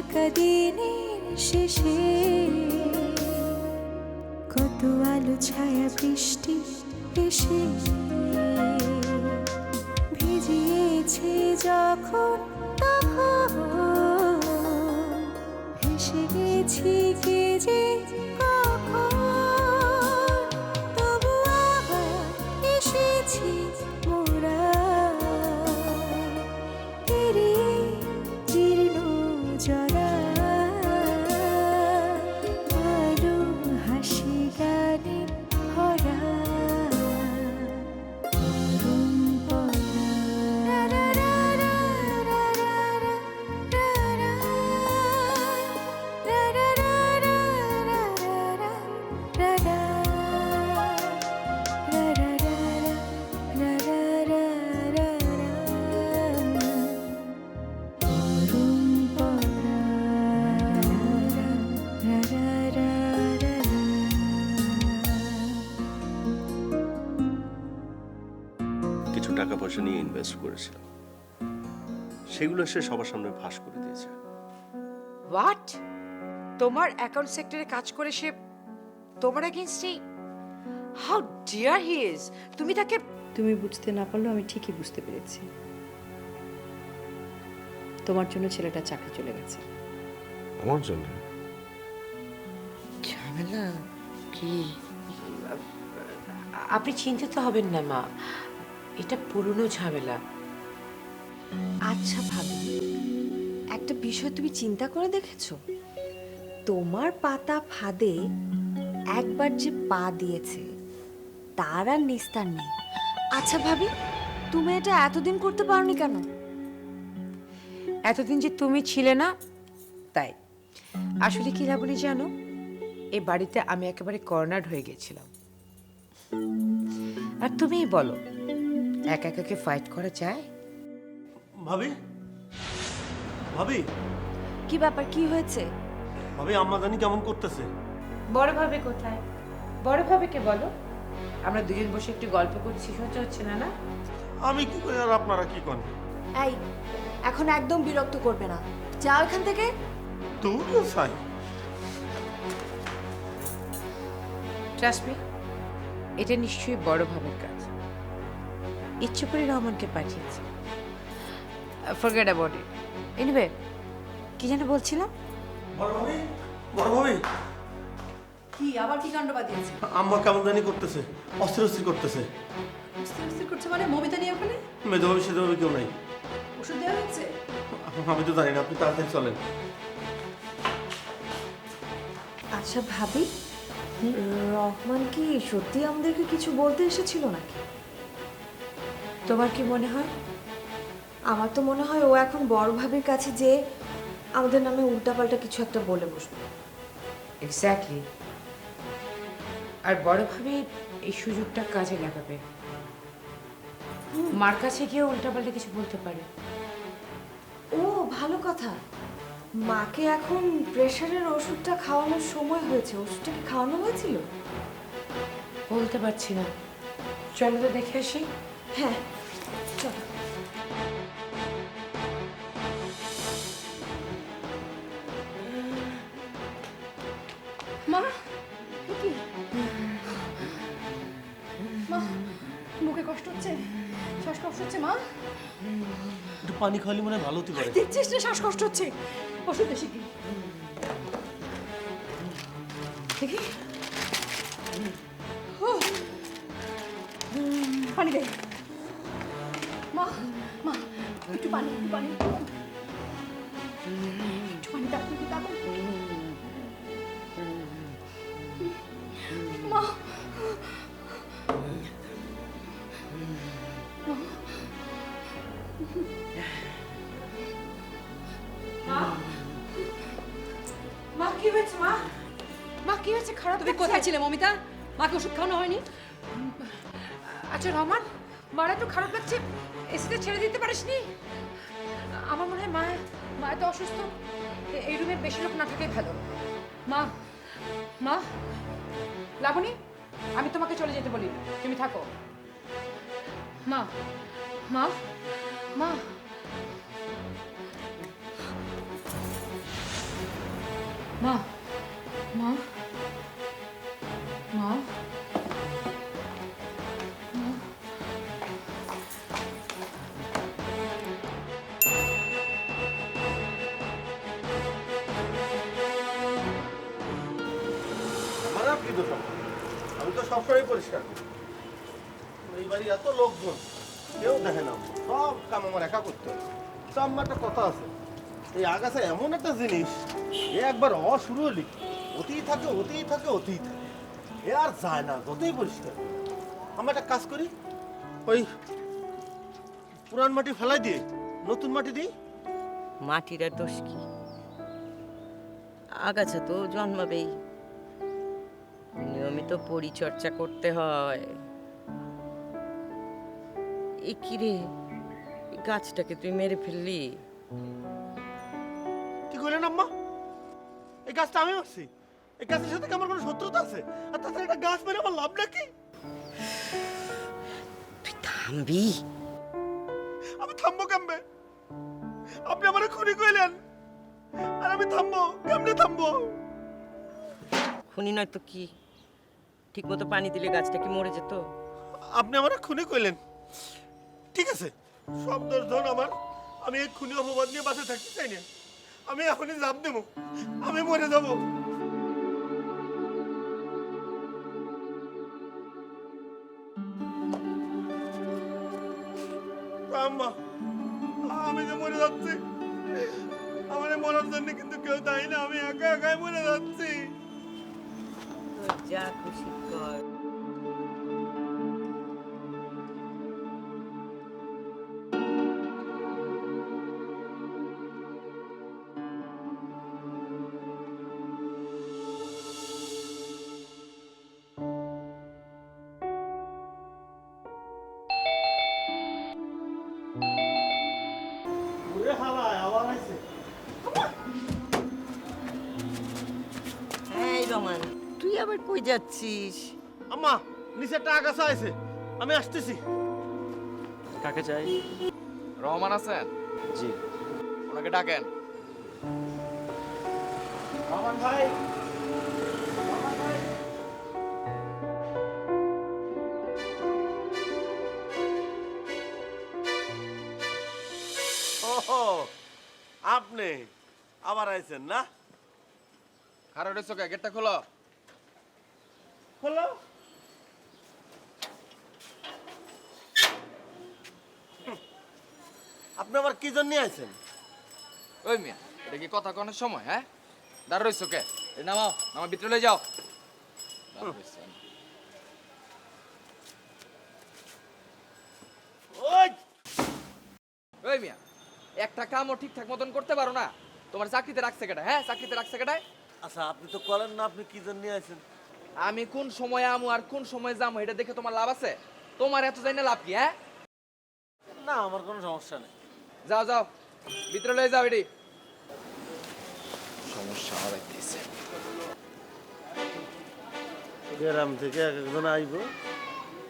ঢাকা দিনের শেষে কত আলো ছায়া বৃষ্টি এসে ভিজিয়েছে যখন তখন ভেসে গেছি কে যে কখন, তবু আবার এসেছি মোরা পেরিয়ে জীর্ণ জরা আলো হাসি গানে ভরা পরম্পরা। রা রা রা রা রা রা রা রা রা রা রা রা রা রা কিছু টাকা পয়সা নিয়ে ইনভেস্ট করেছিলাম, সেগুলো সে সবার সামনে ফাঁস করে দিয়েছে। হোয়াট? তোমার অ্যাকাউন্ট সেক্টরে কাজ করে সে তোমার এগেইনস্টে? How dear he is! তুমি তাকে... তুমি বুঝতে না পারলেও আমি ঠিকই বুঝতে পেরেছি। তোমার জন্য ছেলেটা চাকরি চলে গেছে। আমার জন্য? ঝামেলা কি? আপনি চিন্তিত হবেন না মা, এটা পুরনো ঝামেলা। আচ্ছা ভাবি, একটা বিষয় তুমি চিন্তা করে দেখেছো? তোমার পাতা ফাঁদে একবার যে পা দিয়েছে তার আর নিস্তার নেই। আচ্ছা ভাবি, তুমি এটা এতদিন করতে পারোনি কেন? এতদিন যে তুমি ছিলে না তাই। আসলে কি লাবণী জানো, এই বাড়িতে আমি একেবারে কর্নার হয়ে গেছিলাম। আর তুমিই বলো, একা একাকে ফাইট করা যায়? ভাবি, ভাবি, কি ব্যাপার, কি হয়েছে? ভাবি আম্মা জানি কেমন করতেছে। বড় ভাবে কোথায়? বড় ভাবেকে বলো, আমরা দুজন বসে একটু গল্প করছি, সহ্য হচ্ছে না? না আমি কি করি আর আপনারা কি করেন? এই, এখন একদম বিরক্ত করবে না, যাও এখান থেকে। তুমিও চাই। ট্রাস্ট মি, এটা নিশ্চয়ই বড় ভাবের কাজ। ইচ্ছে করে রহমানকে পাঠিয়েছে। Forget about it. এনিওয়ে, কি যেন বলছিলাম? বড় ভাবি, বড় ভাবি, কি আবার কি কাণ্ড বাদিয়েছে? আম্মা কেমন জানি করতেছে, অস্থির অস্থির করতেছে। স্থির করছে মানে? মমিতা নিয়ে ওখানে মেধা ভাবি সেধা ভাবি কেউ নাই। ওষুধ দেওয়া হচ্ছে? আমি তো জানি না, আপনি তাড়াতাড়ি চলেন। আচ্ছা ভাবি, রহমান কি সত্যি আমাদেরকে কিছু বলতে এসেছিল নাকি? তোমার কি মনে হয়? আমার তো মনে হয় ও এখন বড় ভাবির কাছে যে আমাদের নামে উল্টাপাল্টা কিছু একটা বলে বসবে। এক্স্যাক্টলি। আর বড় ভাবে এই সুযোগটা কাজে লাগাবে। মার কাছে গিয়ে উল্টাপাল্টা কিছু বলতে পারে। ও ভালো কথা, মাকে এখন প্রেশারের ওষুধটা খাওয়ানোর সময় হয়েছে। ওষুধটা কি খাওয়ানো হয়েছিল? বলতে পারছি না, চলো তো দেখে আসি। হ্যাঁ চলো। মা, কি মা, মুখে কষ্ট হচ্ছে, শ্বাসকষ্ট হচ্ছে? মা একটু পানি খাওয়ালে মনে হয় ভালো হতে পারে। দেখছিস না শ্বাসকষ্ট হচ্ছে? ওষুধ বেশি কি দেখি। ও, পানি দে মা। মা একটু পানি, একটু পানি, একটু পানি দাও, একটু দাও মা। মা কি হয়েছে? মা, মা কি হয়েছে? খারাপ? তুমি কোথায় ছিলে মমিতা? মাকে ওষুধ খাওয়ানো হয়নি? আচ্ছা রহমান, মার একটু খারাপ লাগছে, এসিটা ছেড়ে দিতে পারিসনি? আমার মনে হয় মা এত অসুস্থ, এই রুমে বেশি লোক না থাকাই ভালো। মা, মা, লাবণী, আমি তোমাকে চলে যেতে বলি, তুমি থাকো। মা, মা, মা। মা মা মা আমার আর কি দোষ আমার? আমি তো সবসময় পরিষ্কার করি। এই বাড়ি এত লোকজন কেউ দেখে না, সব কাম আমার একা করতে হয়। তো আমার একটা কথা আছে, এই আগাছা এমন একটা জিনিস, এ একবার শুরু হলি অতিই থাকে অতিই থাকে অতিই থাকে, এ আর যায় না যতই পরিষ্কার করি। আমরা একটা কাজ করি, ওই পুরান মাটি ফেলাই দিয়ে নতুন মাটি দিই। মাটির আর দোষ কি? আগাছা তো জন্মাবেই, নিয়মিত পরিচর্যা করতে হয়। এ কি রে, এই গাছটাকে তুই মেরে ফেললি? কি করলেন আম্মা? এই গাছটা আমি মারছি? এই গাছের সাথে কি আমার কোনো শত্রুতা আছে? আর তাছাড়া একটা গাছ মেরে আমার লাভ নাকি? তুই থামবি? আমি থামবো কেমবে? আপনি আমার খুনি কইলেন, আর আমি থামবো কেমনে? থামবো? খুনি নয় তো কি? ঠিক মতো পানি দিলে গাছটা কি মরে যেত? আপনি আমার খুনি কইলেন, ঠিক আছে, সব দোষ ধন আমার। আমি এই খুনি অপবাদ নিয়ে বাঁচে থাকতে চাই না। আমি এখনই জাপ দেবো, আমি মরে যাবো। আম্মা, আমি যে মরে যাচ্ছি, আমার এই মরার জন্য কিন্তু কেউ দায়ী না, আমি একা একাই মরে যাচ্ছি। তোর যা খুশি কর। ওরে হালায়, আবার আইছে। এই রমান, তুই আবার কই যাচ্ছিস? আম্মা, নিচে একটা আগাছা আছে, আমি আসতেছি। কাকে চাই? রহমান আছেন? জি। ওনাকে ডাকেন। রহমান ভাই, ওহো, আপনি আবার আইছেন না? খারাপ রয়েছে কে? গেটটা খোলো। হলো আপনি আবার কি জন্য আইছেন? ওই মিয়া, এটা কি কথা কনের সময়? হ্যাঁ, দাঁড়া রয়েছে কে? এই নামাও, নামা ভিতরে লয়ে যাও। দাঁড়া রইছেন। ওই ওই মিয়া, একটা কামও ঠিকঠাক মতন করতে পারো না? তোমার চাকরিতে রাখছে কেটা? হ্যাঁ, চাকরিতে রাখছে কেটায়? আচ্ছা, আপনি তো করেন না, আপনি কি জন্য আইছেন? আমি কোন সময় আমু আর কোন সময় যাবো এটা দেখে তোমার লাভ আছে? তোমার এত জানি না লাভ কি? হ্যাঁ, না, আমার কোনো সমস্যা নেই। যাও যাও, ভিতরে লয়ে যাও। এটি সমস্যা আমার দিয়েছে। গ্রাম থেকে এক একজন আইব,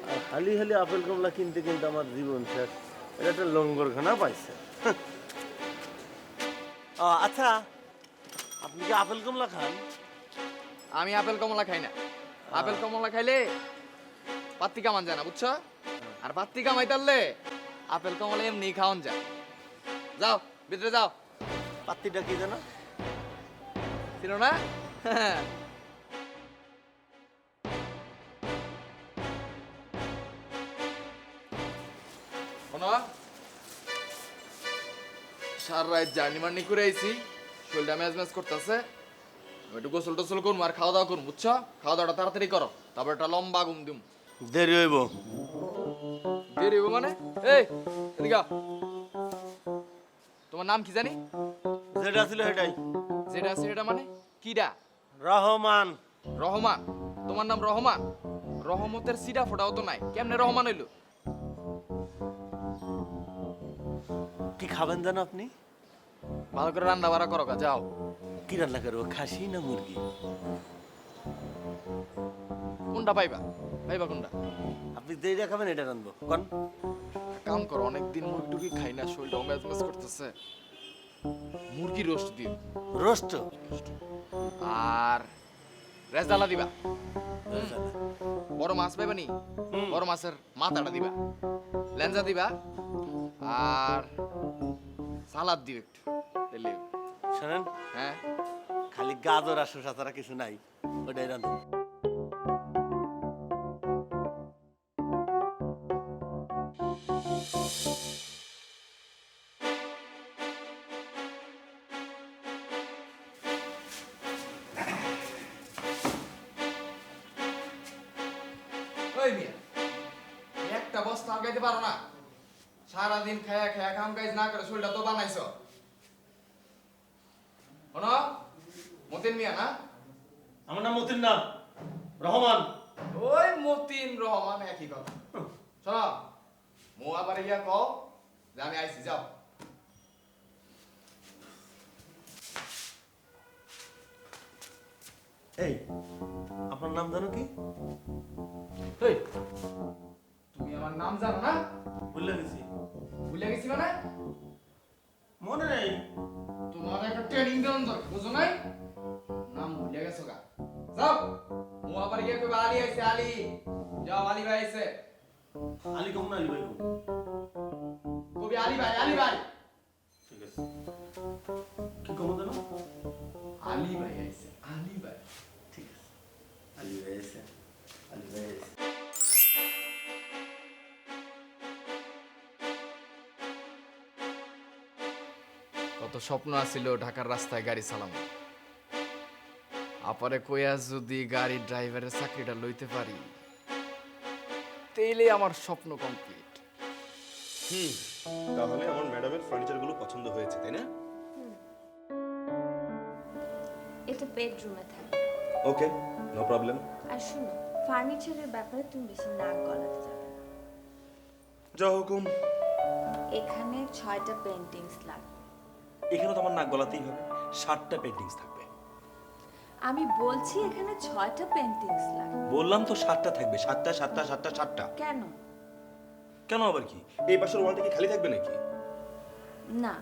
আর হালি হালি আপেল কমলা কিনতে কিনতে আমার জীবন শেষ। এটা একটা লঙ্গরখানা পাইছে। আচ্ছা, আপনি কি আপেল কমলা খান? আমি আপেল কমলা খাই না। আপেল কমলা খাইলে পাত্তি কামান যায় না, বুঝছো? আর পাত্তি কামাই তারলে আপেল কমলা এমনি খাওয়ান যায়। যাও, ভিতরে যাও। পাত্তিটা কি জানো? চিনো না? শোনো, সারা রাত জার্নি মার্নি করে আইছি, শরীরটা ম্যাজ ম্যাজ করতেছে। একটু গোসল টোসল করবো আর খাওয়া দাওয়া করবো, বুঝছো? খাওয়া দাওয়াটা তাড়াতাড়ি করো, তারপর একটা লম্বা ঘুম দিম। দেরি হইব। দেরি হইব মানে? এই এদিকে আও। তোমার নাম কি জানি? যেটা ছিল সেটাই। যেটা আছে সেটা মানে কিডা? রহমান। রহমান? তোমার নাম রহমান? রহমতের সিডা ফোটাও তো নাই, কেমনে রহমান হইলো? কি খাবেন জানো আপনি? ভালো করে রান্না বাড়া করো গা, যাও। কি রান্না করবো, খাসি না মুরগি? কোনটা পাইবা? পাইবা কোনটা? আপনি যেটা খাবেন এটা রানবো। কোন? কাম করো, অনেকদিন মুরগি টুকি খাই না, শরীরটা মেজ মেজ করতেছে। মুরগি রোস্ট দিও রোস্ট আর রেজালা দিবা বড় মাছ পাইবা নি বড় মাছের মাথাটা দিবা লেঞ্জা দিবা আর সালাদ দিও একটু তাহলে শোনেন হ্যাঁ খালি গাজর আর শসা ছাড়া কিছু নাই ওটাই রান্ধুন। ওই মিয়া একটা বস্তা আগাইতে পারো না সারাদিন খায়া খায়া কাম কাজ না করে শরীরটা তো বানাইছো শোনো মতিন মিয়া না আমার নাম মতিন না রহমান। ওই মতিন রহমান একই কথা শোনো মু আবার ইয়া কও যে আমি আইছি যাও এই আপনার নাম জানো কি? এই তুমি আমার নাম জানো না ভুলে গেছি। ভুলে গেছি মানে মনে নেই। তোমার একটা ট্রেনিং দেন দরকার বুঝো নাই নাম ভুলে গেছো গা যাও মু আবার ইয়া কইবা আলী আইছে আলী যাও আলী ভাই আইছে আলী কম না আলী ভাই কম? কবি আলী ভাই আলী ভাই ঠিক আছে। কি কম জানো? আলী ভাই আইছে আলী ভাই ঠিক আছে। আলী ভাই আছে। আলী ভাই আছে। কত স্বপ্ন আছিল ঢাকার রাস্তায় গাড়ি চালানো আপারে কইয়া যদি গাড়ি ড্রাইভারের চাকরিটা লইতে পারি তাইলে আমার স্বপ্ন কমপ্লিট তাহলে আমার ম্যাডামের ফার্নিচারগুলো পছন্দ হয়েছে তাই না? এটা বেডরুমে থাকবে। ওকে, নো প্রবলেম। আর শুনো, ফার্নিচারের ব্যাপারে তুমি বেশি নাক গলাতে যাবে না। যা হুকুম। এখানে 6টা পেন্টিংস লাগবে। এখানে তো আমার নাক গলাতেই হবে। 7টা পেন্টিংস থাকবে। আমি বলছি এখানে 6টা পেন্টিংস লাগবে। বললাম তো 7টা থাকবে। 7টা 7টা 7টা 7টা। কেন? কেন আবার কি? এই পাশের ওয়ালটা কি খালি থাকবে নাকি? না,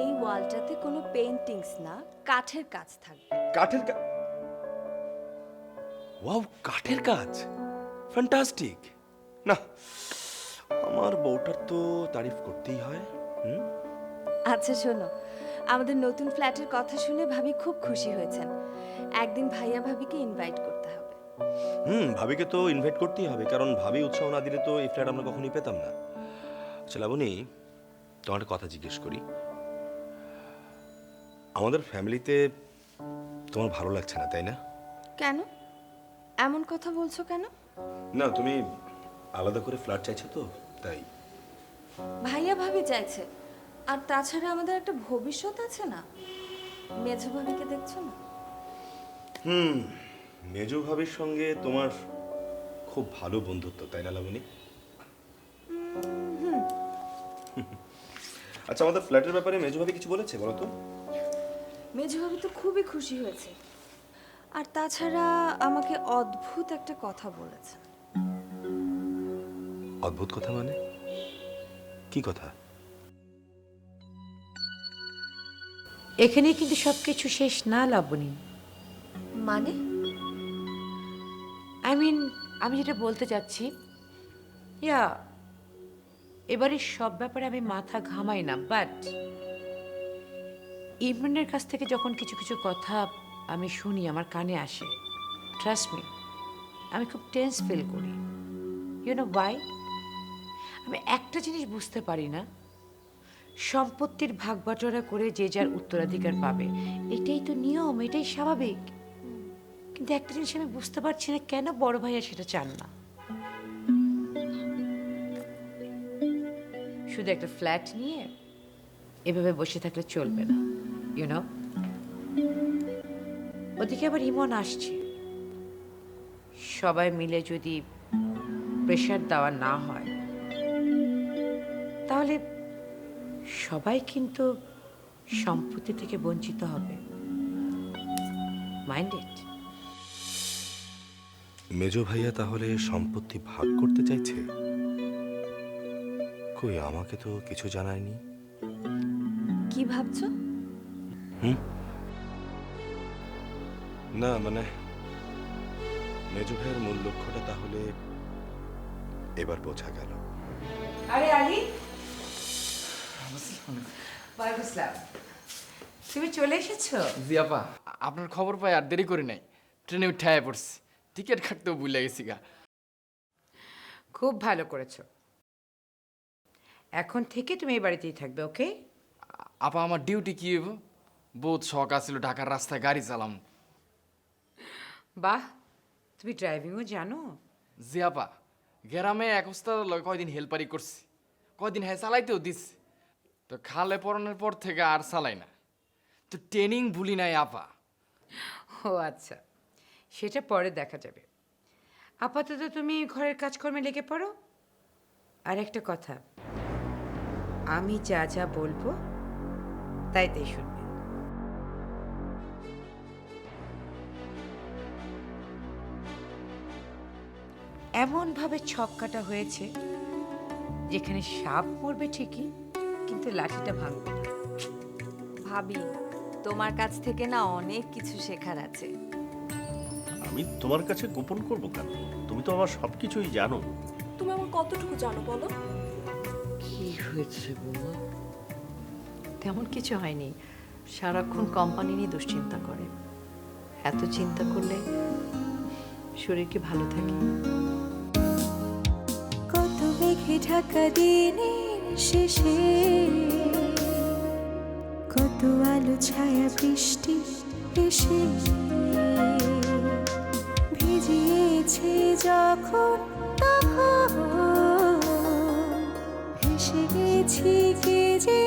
এই ওয়ালটাতে কোনো পেন্টিংস না, কাঠের কাজ থাকবে। কাঠের কাজ? ওয়াও, কাঠের কাজ। ফ্যান্টাস্টিক। না, আমার বউটার তো তারিফ করতেই হয়। আচ্ছা শোনো, আমাদের নতুন ফ্ল্যাটের কথা শুনে ভাবি খুব খুশি হয়েছেন। একদিন ভাইয়া ভাবিকে ইনভাইট করতে হবে। ভাবিকে তো ইনভাইট করতেই হবে, কারণ ভাবি উৎসাহ না দিলে তো এই ফ্ল্যাট আমরা কখনোই পেতাম না। আচ্ছা লাবণী, তোমার একটা কথা জিজ্ঞেস করি। আমাদের ফ্যামিলিতে তোমার ভালো লাগছে না, তাই না? কেন? এমন কথা বলছো কেন? না, তুমি আলাদা করে ফ্ল্যাট চাইছো তো, তাই। ভাইয়া ভাবি চাইছে, আর তাছাড়া আমাদের একটা ভবিষ্যৎ আছে না। মেজো ভাবিকে দেখছো না? মেজো ভাবির সঙ্গে তোমার খুব ভালো বন্ধুত্ব, তাই না লাবণী? আচ্ছা, আমাদের ফ্ল্যাটের ব্যাপারে মেজো ভাবি কিছু বলেছে বলো তো? মেজো ভাবি তো খুবই খুশি হয়েছে, আর তাছাড়া আমাকে অদ্ভুত একটা কথা বলেছে। অদ্ভুত কথা মানে? কি কথা? এখানে কিন্তু সবকিছু শেষ না লাবণী। মানে? আমি যেটা বলতে চাচ্ছি, এবারে সব ব্যাপারে আমি মাথা ঘামাই না, বাট ইমরানের কাছ থেকে যখন কিছু কিছু কথা আমি শুনি, আমার কানে আসে, ট্রাস্ট মি, আমি খুব টেন্স ফিল করি। You know why? আমি একটা জিনিস বুঝতে পারি না, সম্পত্তির ভাগ বাটোয়ারা করে যে যার উত্তরাধিকার পাবে, এটাই তো নিয়ম, এটাই স্বাভাবিক। কিন্তু একটা জিনিস আমি বুঝতে পারছি না, কেন বড় ভাইয়া সেটা চান না। শুধু একটা ফ্ল্যাট নিয়ে এভাবে বসে থাকলে চলবে না, ইউনো। ওদিকে আবার ইমন আসছে, সবাই মিলে যদি প্রেশার দেওয়া না হয় তাহলে সবাই কিন্তু সম্পত্তি থেকে বঞ্চিত হবে। Mind it. মেজো ভাইয়া তাহলে সম্পত্তি ভাগ করতে চাইছে? কই, আমাকে তো কিছু জানায়নি। কি ভাবছো? না মানে মেজো ভাইয়ের মূল লক্ষ্যটা তাহলে এবার বোঝা গেল। আরে আলী, ওয়ালাইকুম আসসালাম। তুমি চলে এসেছো? জি আপা, আপনার খবর পাই আর দেরি করি নাই, ট্রেনে উঠে পড়ছি, টিকিট কাটতেও ভুলে গেছি গা। খুব ভালো করেছো। এখন থেকে তুমি এই বাড়িতেই থাকবে, ওকে? আপা আমার ডিউটি কি হইব? বহুত শখ আছিল ঢাকার রাস্তায় গাড়ি চালাম। বাহ, তুমি ড্রাইভিংও জানো? জি আপা, গ্রামে এক ওস্তাদ লগে কয়দিন হেল্পারি করছি, কয়দিন হ্যাঁ চালাইতেও দিচ্ছি। তো খালে পড়ানোর পর থেকে আর চালাই না, তো ট্রেনিং ভুলি নাই আপা। ও আচ্ছা, সেটা পরে দেখা যাবে। আপাতত তুমি ঘরের কাজকর্মে লেগে পড়ো। আর একটা কথা, আমি যা যা বলবো তাই তাই শুনবে। এমনভাবে ছক কাটা হয়েছে যেখানে সাপ মরবে ঠিকই, কিন্তু লাঠিটা ভাঙবে না। ভাবি, তোমার কাছ থেকে না অনেক কিছু শেখার আছে। আমি তোমার কাছে গোপন করব কেন? তুমি তো আমার সবকিছুই জানো। তুমি আমার কতটুকু জানো বলো? কি হয়েছে বৌমা? তেমন কিছু হয়নি, সারাক্ষণ কোম্পানি নিয়ে দুশ্চিন্তা করে। এত চিন্তা করলে শরীর কি ভালো থাকে? কত মেঘে ঢাকা দিনের শেষে, কত আলো ছায়া বৃষ্টি এসে ভিজিয়েছে যখন তখন ভেসে গেছি কে যে